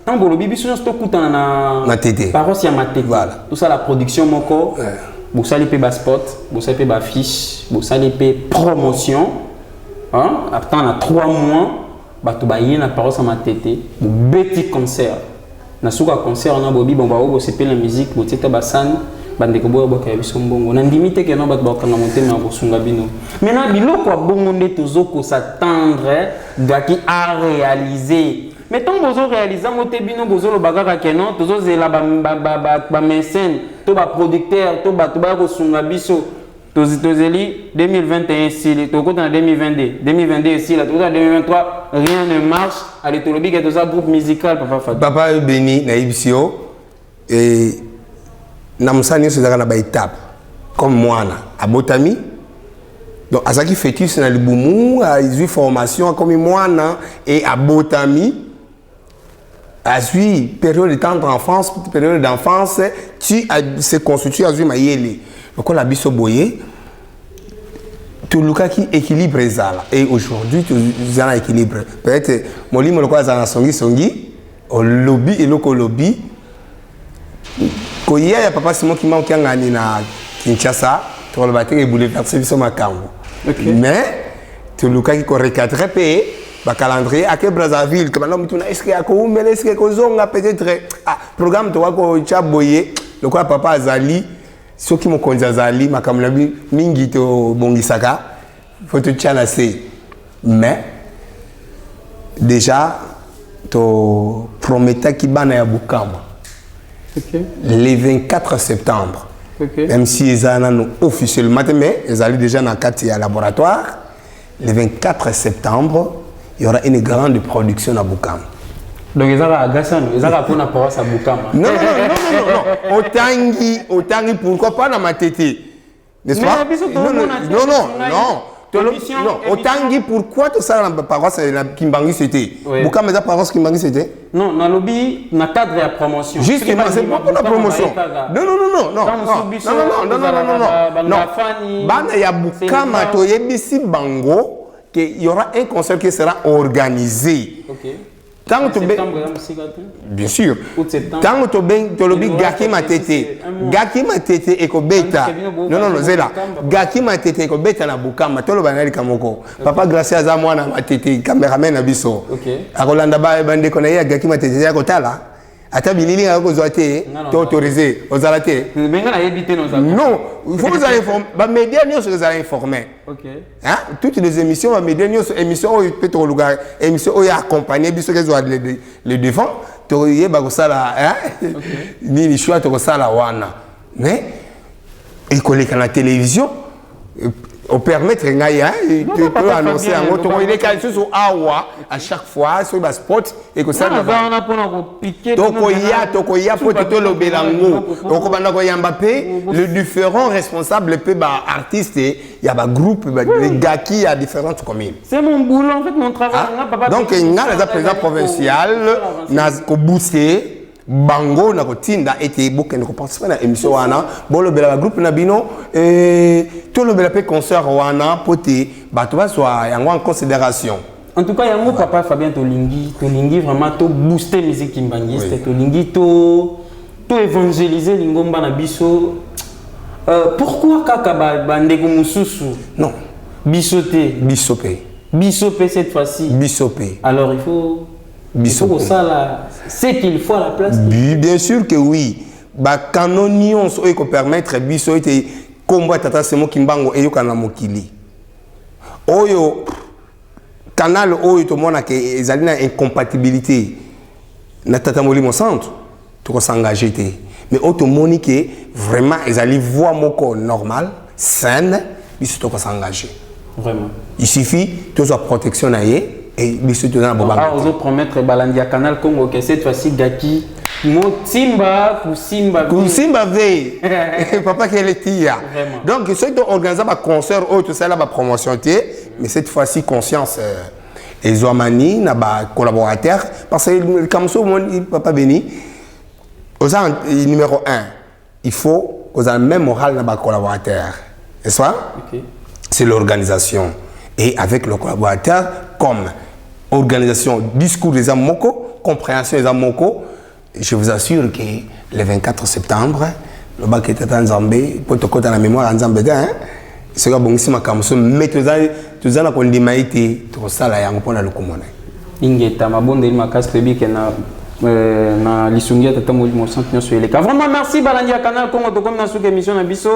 Tant que le bibi sur ce coup na tête. Parole sur ma tête. Voilà. Tout ça la production moko. Vous savez payer bas spot, vous savez payer fiche, vous savez payer promotion. Hein? Après on a 3 mois, bah tu bailler la parole sur ma tête. Vous petit concert. Na souka concert on a bobi bon bah vous c'est la musique, vous tete basan. Bande ko boyo boka biso mbongo na ndimite ke no bat ba kanga motema ko sunga bino maintenant biloko bongo nde tozoko s'attendre gaki à réaliser mais tant bozo réaliser moté bino bozo lo bagaka ke non tozo zela ba mécène to ba producteur to ba ko sunga biso tozeli 2021 si to ko dans 2022 si la to 2023 rien ne marche allez to lobi ke to ça groupe musical papa béni na ibisio et Namsani c'est dans étape comme moi à Botami donc à ça qui fœtus dans le boumou à une formation comme moi et à Botami Azui, période de tendre enfance, période d'enfance, tu se constitue Azui Mayele. Donc on a biso boyé. Tout le cas qui équilibre ezala. Et aujourd'hui, tu as un équilibre. Peut-être, mon lit, mon local, ça a songi, au lobby et local lobby. Quand il y a papa Simon qui manque un année na Kinshasa, tu vas le battre et bouleverser sur ma camp. Mais, tout le cas qui correct très payé, le calendrier, à quel Brazzaville, comme l'homme, est-ce qu'il y a est-ce qu'il y a peut-être, programme, tu vois, tu as boyé, le quoi papa Azali. Ceux qui m'ont conduit à Zali, ma kamlabi, mingi to bongisaka, faut te tchanasser. Mais, déjà, to prometta qui bana ya Bukama. Le 24 septembre, même si ils ont officiellement, mais ils allaient déjà dans le laboratoire, le 24 septembre, il y aura une grande production à Bukama. Donc, ils ont pour la paroisse à Bukama. Non. Autangi, pourquoi pas dans ma tétée? N'est-ce pas? Non. Autangi, pourquoi tout ça dans la paroisse Kimbangi c'était? Bukama, mais la paroisse Kimbangi c'était? Non, dans le lobby, dans le cadre de la promotion. Justement, c'est pas pour la promotion. Non. Il y a Bukama, il Bango, qu'il y aura un concert qui sera organisé. Bien sûr. Tant que tu as Gaki Matete et Kobeta. Non, c'est là. Gaki Matete et Kobeta na Bukama. Tu as Kamoko. Papa, grâce à moi, na Matete, caméraman à Bisso. À Rolanda Bande Konaïa, Gaki Matete à Kotala. À ta bilili à Gozoate, tu es autorisé aux alatés. Non, il faut vous informer. Les médias nous allons informer. Toutes les émissions, les médias nous émissions où peut être émissions où il y a accompagné, bis que le défend, tu y es bagosala, ni les choix tu la wana. Mais il colle à la télévision. Au permettre de peut annoncer un autre il est calé sur Awa à chaque fois sur le spot et que ça Tokoya pour te le belango Mbappé le différent responsable peut artiste il y a un groupe les gars qui a différentes communes. C'est mon boulot en fait mon travail. Donc il y a les présidents provincial n'a ko booster Bango na kotinda ete boke ne participer na émission wana bolo bela groupe na bino tout le bela pe concert wana pote bato ba soit yango en considération. En tout cas yango papa Fabien Tolingi vraiment to booster musique kimbangiste Tolingi to évangéliser lingomba na biso. Pourquoi kaka bandeko mususu? Non, bisoté cette fois-ci. Bisope. Alors il faut c'est qu'il faut à la place. Bien sûr que oui. Canonion qui permettre biso ete combat tata semo kimbango et yokana mokili. Oyo canal oyo to mona que ezali na incompatibilité na tata molimo centre to s'engager té. Mais auto moni que vraiment ezali voix moko normal, saine, biso to s'engager. Vraiment. Il suffit de la protection naie. Et biso to na bobanga. Ozo promettre Balandia Canal Congo que cette fois-ci Gaki Motimba Kusimba ve papa qui est tia. Donc ceux qui organisent un concert ou tout ça là ba promotion mais cette fois-ci conscience et Zoamani na ba collaborateur parce que comme ça mon papa béni aux numéro 1 il faut aux même moral na ba collaborateur. N'est-ce pas? C'est l'organisation et avec le collaborateur comme organisation, discours des Amoko, compréhension des Amoko, je vous assure que le 24 septembre, le bac était en Zambé, pour te côté dans la mémoire en Zambé, c'est bon ici ma camoufle, mais tout ça n'a qu'on démaïté, tout ça là, y a un point à le commander. Ingeta, ma bonne de ma casse prébi que na lisungia tata mo centre sur les cas. Vraiment merci Balandia Canal Congo to comme na sous émission na biso.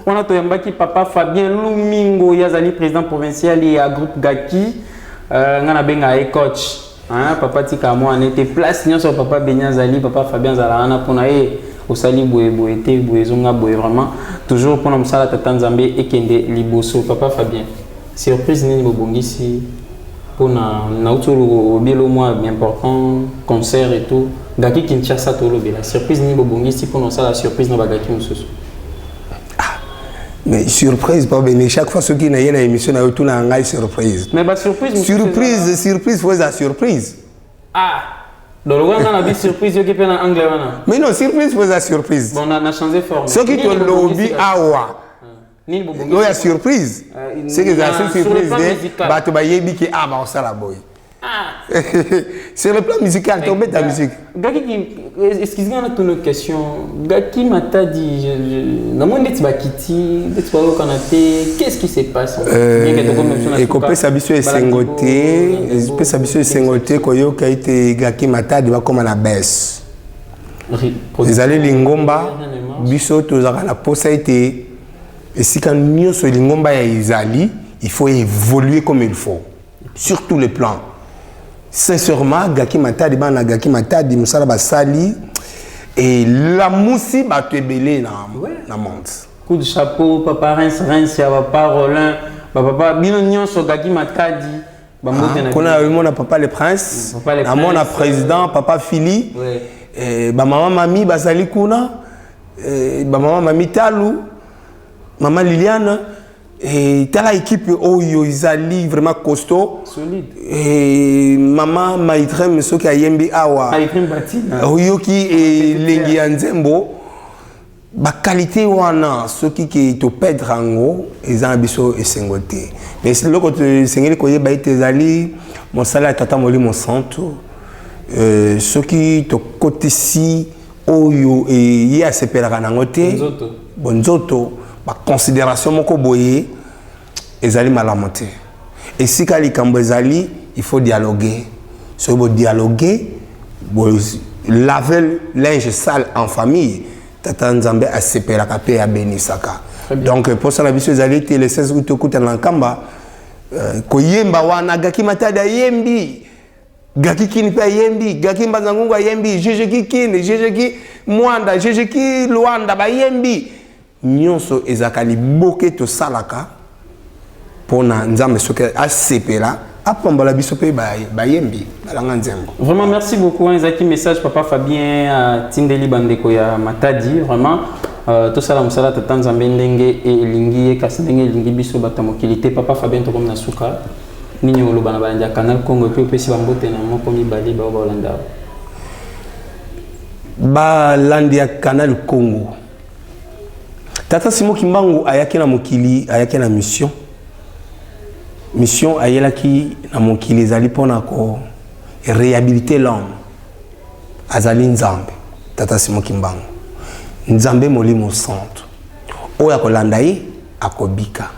On a toyambaki papa Fabien Lumingo Yazali président provincial et à groupe Gaki. Ngana benga e coach. Papa tika moi on était place nyo sur papa Benyazali, papa Fabien Zalana pour na au sali boye te boye zonga boye vraiment toujours pour nous sala tata Nzambe et kende liboso papa Fabien. Surprise nini bobongisi pour na utolo bielo moi important concert et tout. Gaki Kinshasa tolo bela surprise nini bobongisi pour nous sala surprise na bagaki mususu. Mais surprise, pas venir. Chaque fois ceux qui n'ont une émission, ils ont tout surprise. Mais bah surprise. Surprise, faut la surprise. Donc, on a une surprise qui est en anglais. Mais non, surprise, c'est la surprise. Bon, on a changé de forme. Ce qui te lobby awa. Il y a surprise. C'est que la surprise, tu vas y aller, ah, bah, on s'en la boy. Sur le plan musical, tu mets ta musique. Excusez-moi, on a une question. Gaki m'a dit, dans mon dit bakiti, qu'est-ce qui se passe? Et qu'on sabiso et sengoté, peut sabiso et sengoté, koyo qui a été Gaki m'a dit va comme à la baisse. Les allées lingomba, biso tozaka la posa été. Et si quand nous sommes lingomba ya izali, il faut évoluer comme il faut, sur tous les plans. Sincèrement, Gaki Matadi, Gaki Matadi, Moussala Basali, et la moussi va te belé dans le monde. Coup de chapeau, papa Rince, papa Roland, papa Binonion sur Gaki Matadi. On a eu mon papa le prince, mon président, papa Fili, maman Mami Basali Kuna, maman Mami Talou, maman Liliane. Et t'as l'équipe Oyo Izali vraiment costaud. Solide. Et maman Maïtrem ceux qui a yembi awa. Maïtrem Batina. Oyo qui est lengi anzembo. Ba qualité wana ceux qui te pèdent rango ils ont abisso et sengoté. Mais le côté sengeli koye ba itezali mon salaire tata moli mon santo. Ceux qui te côté si Oyo et ya sepelaka nangote. Bonzoto. Ma considération moko boye ezali malamonté et si kali kambo ezali il faut dialoguer so bo dialoguer bo laver linge sale en famille tata nzambe a sepela kapé ya benisaka donc pour ça la biso ezali te le 16 août okuta na nkamba ko yemba wana Gaki Matadi yembi Gaki kini pa yembi Gaki Mbazangungu yembi jeje ki kini jeje ki mwanda jeje ki luanda ba yembi nyonso ezakali boke to salaka pona nzambe soke asepela apambola biso pe bayembi balanga nzembo. Vraiment merci beaucoup Zaki message papa Fabien Tindeli bandeko ya Matadi vraiment to sala musala tata nzambe ndenge elingi kasi ndenge elingi biso batamokilité papa Fabien to comme na suka nini oloba na banja canal Congo pe pesi bambote na moko mibali ba Holanda ba landia canal Congo. Tata Simo Kimbangu ayaki na mokili ayaki na mission ayelaki na mokili ezali pona ko réhabiliter l'homme azali nzambe Tata Simo Kimbangu nzambe molimo centre oya kolanda ye akobika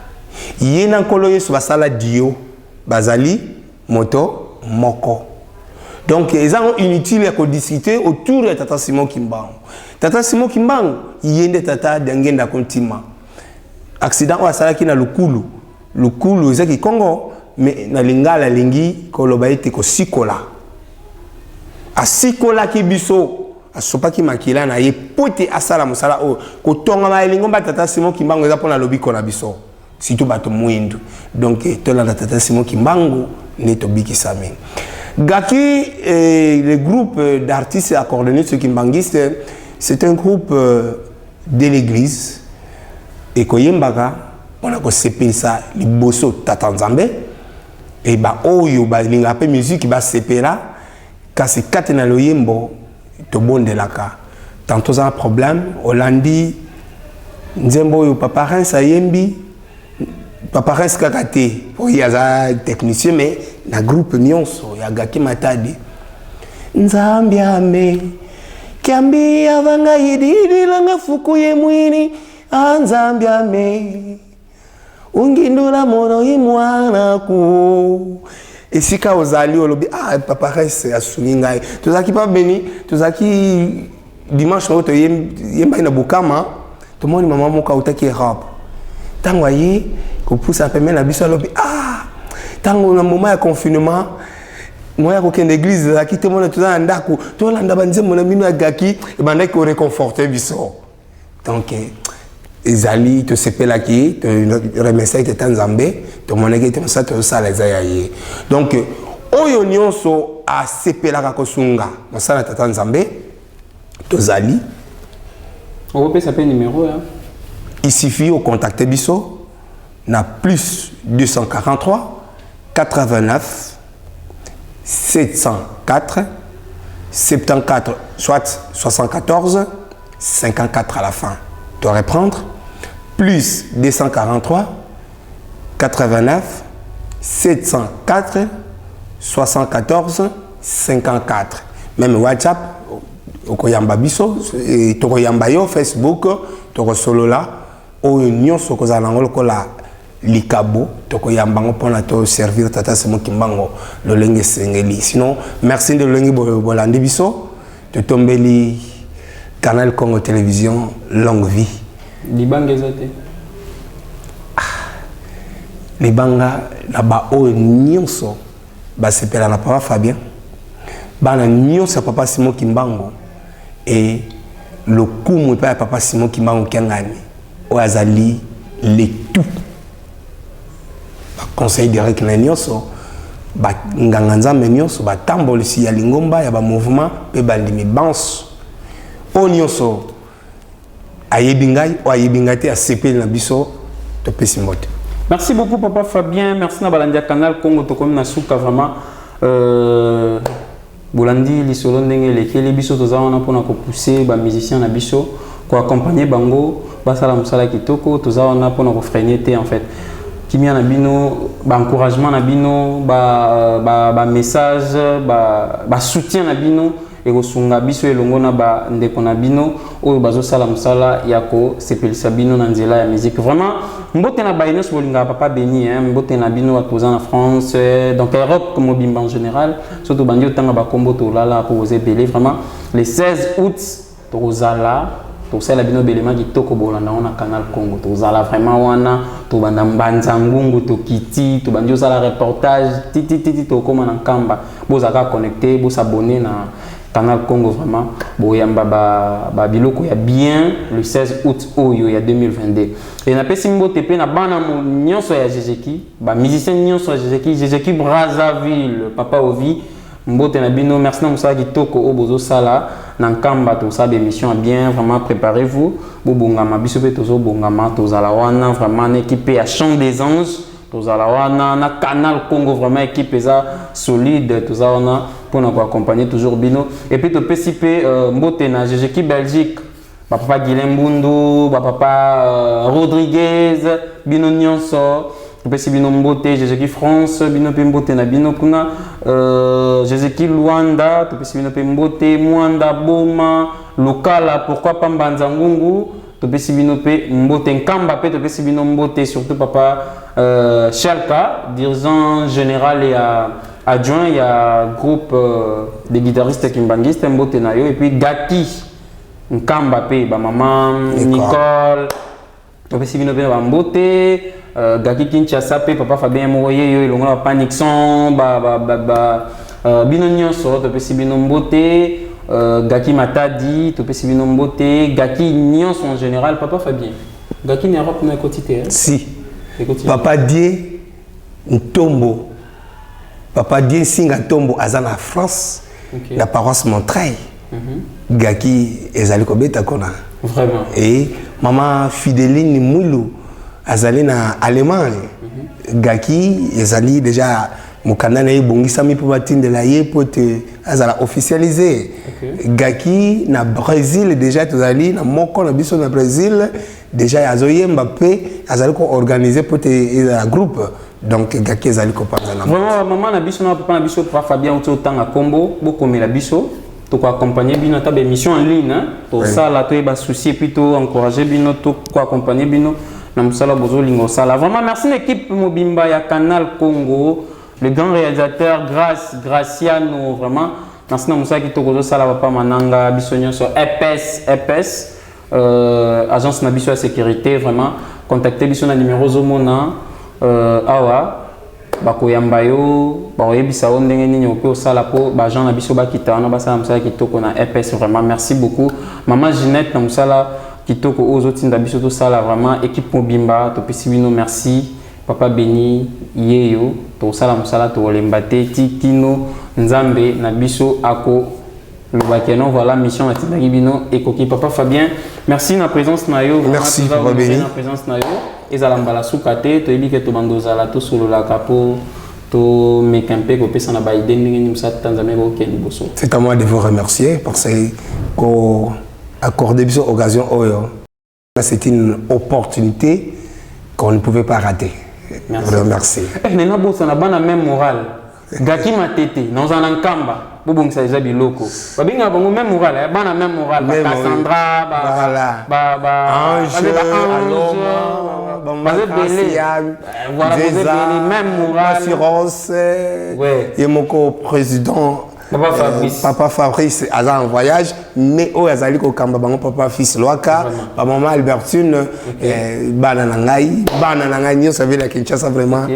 ye na nkolo Yesu basala dio bazali moto moko donc ils ont inutile à discuter autour de Tata Simo Kimbangu. Tata Simo Kimbangu yende tata dengenda kontima. Accident wa salaki na lukulu ezaki Congo mais na lingala lingi koloba ete ko sikola. A sikola ki biso asopa ki makila na ye pote asala musala o ko tonga ma lingomba Tata Simo Kimbangu eza pona lobi ko na biso. Surtout bato mwindu. Donc tola na Tata Simo Kimbangu ne to biki sami. Gaki, le groupe d'artistes et accordéonistes kimbanguistes, c'est un groupe de l'église. Et Koyembaga, on a séparé ça, les bosso Tata Nzambe. Et bah, oyo, bah, l'ingapé musique, bah, séparé, quand c'est Katena Loyembo, to bon de la ka. Tantôt, ça a un problème, Hollandi, Nzembo, yo, papa Rens, Ayembi, papa Rens Kakate, il y a un technicien, mais na groupe nyonso ya Gaki Matadi nzambi ame kiambi avanga yididi langa fukuye mwini nzambi ame ungindula mono imwana ku esika ozali olobi papa reste asuninga tozaki pa beni tozaki dimanche moto yemba na Bukama to moni mama moka utaki rap tangwa yi ko poussa pemela na biso olobi tango na moment ya confinement moya ko kende église la ki te mona tozana ndako to landa banzembo na mino ya Gaki e bandaki ko réconforter biso donc ezali to sepela ki to remercier te Nzambe to monaki te ça to sala ezaya ye donc oyo nyonso a sepela ka kosunga mosala tata Nzambe to zali on peut s'appeler numéro hein il suffit au contacter biso na plus 243 89 704 74, soit 74, 54 à la fin. Tu vas reprendre. Plus 243, 89, 704, 74, 54. Même WhatsApp, okoyamba biso, tokoyamba yo Facebook, toko solo là, o nyonso kozala ngolo la likabo, tokoyamba ngopona to servir tata semo kimbango lolenge sengeli. Sinon, merci de lolenge bolandi biso, to tombeli Canal Congo Télévision, longue vie. Libanga ezate. Libanga na ba o nyonso ba sepela na papa Fabien. Bana nyonso papa Simon Kimbango et le coup pas papa Simon Kimbango Kiangani. O azali le tout. Ba conseil direct na nyonso ba nganganza nyonso ba tambolisi ya lingomba ya ba mouvement pe bandimi banso. O nyonso ayebingai o ayebingate a sepela na biso to pesimote. Merci beaucoup Papa Fabien, merci na balandia Canal Congo to comme na suka vraiment bolandi lisolo ndenge lekeli biso tozana pona ko pousser ba musiciens na biso ko accompagner bango basala musala kitoko tozana pona ko freiner te en fait kimia na bino ba encouragement na bino ba message ba soutien na bino et kosunga biso elongo na ba ndeko na bino oyo bazo sala musala yako sepelisa bino na nzela ya musique vraiment mbote na baïnos bolinga papa béni hein mbote na bino atoza na France donc Europe comme bimba en général surtout bandi otanga ba kombo to lala pour vous épeler vraiment le 16 août tozala to sala bino belema kitoko bolanda na Canal Congo tozala vraiment wana to banda mbanza ngungu to kiti to bandi osala reportage titi to koma na kamba bozaka connecter bo s'abonner na Canal Congo vraiment boyamba ba biloko ya bien le 16 août oyo ya 2022 et na pesi mbote pe na bana nyonso ya Jejeki ba musicien nyonso ya Jejeki Brazzaville papa Ovi mbote na bino merci na musala kitoko o bozo sala na nkamba to sa émission bien vraiment préparez-vous bo bongama biso pe tozo bongama tozala wana vraiment une équipe ya Chant des Anges tozala wana na Canal Congo vraiment équipe eza solide toza wana pour nous accompagner toujours bino et puis to pesipe mbote na Jejeki Belgique ba papa Guilhem Bundu ba papa Rodriguez bino nyonso to pesi bino mbote Jejeki France bino pe mbote na bino kuna Jejeki Luanda to pesi bino pe mbote Mwanda Boma Lokala pourquoi pas Mbanza Ngungu to pesi bino pe mbote Nkamba pe to pesi bino mbote surtout papa Shalka dirigeant général et adjoint, il y a un groupe de guitaristes kimbangistes, mbote nayo et puis Gaki Nkamba pe ba maman Nicole to pesi bino pe ba mbote Gaki Kinshasa pe papa Fabien Moye yo elonga pa Nixon bino nyonso to pesi bino mbote Gaki Matadi to pesi bino mbote Gaki nyonso en général papa Fabien Gaki ni Europe na quotidien si papa Die Ntombo papa Die Singa Tombo azana France la paroisse Montreuil Gaki ezali kobeta kona vraiment et maman Fideline Moulou azali na Allemagne Gaki ezali déjà mokanda na ebongisami po batindela ye po te azala officialisé Gaki na Brésil déjà tozali na moko na biso na Brésil déjà azoyemba pe azali ko organiser pour te la groupe donc Gaki ezali ko panzana vraiment maman na biso na papa na biso papa Fabien otanga kombo bokomi la biso to ko accompagner bino ta émission en ligne hein to ça là to ba souci plutôt encourager bino to ko accompagner bino na musala bozo lingo sala vraiment merci l'équipe mobimba ya Canal Congo le grand réalisateur Graciano vraiment merci na musala kitoko zo sala papa mananga biso nyonso EPS agence na biso ya sécurité vraiment contacter biso na numéro zomona awa bakoyamba yo bakoyebisa yo ndenge nini ope osala po bagent na biso bakita wana basala mosala kitoko na EPS vraiment merci beaucoup maman Ginette na mosala kitoko oyo ozotinda biso tosala vraiment équipe mobimba topesi bino merci papa Beni yeyo tosala mosala tokolemba te tikino nzambe na biso ako non voilà mission atindaki bino ekoki papa Fabien merci na présence na yo merci papa Beni na présence na yo ezala mbala suka te toyebi ke to bandozala to solo la kapo to mekampe ko pesa na ba idée ndenge ni msa Tanzania ko kendi boso. C'est à moi de vous remercier parce que accorder biso occasion oyo. C'est une opportunité qu'on ne pouvait pas rater. Merci. Merci. Nena bosa na bana même moral. Gaki matete dans un encamba. Bobong sa eza biloko. Babinga bango même moral, bana même moral, ba Cassandra, ba Ange, Aloma, voilà, même moral. Assurance. Et mon président Papa Fabrice a en voyage, mais au Azali ko kamba bango papa fils Loaka, maman Albertine, banana nyo ça veut la Kinshasa vraiment.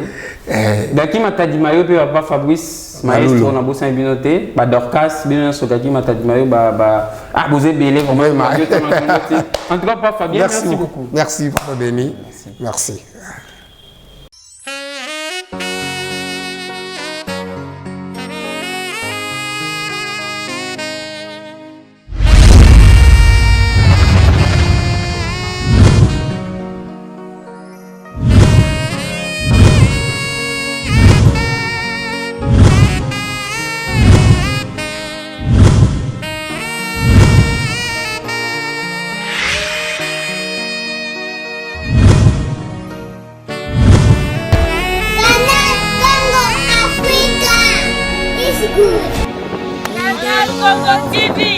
Gaki matadi mayo pe papa Fabrice, maestro na bosa binoté, ba Dorcas bino so gaki matadi mayo ba bozé belé vraiment. En tout cas papa Fabien, merci beaucoup. Merci papa Béni. Merci. Canal Congo TV.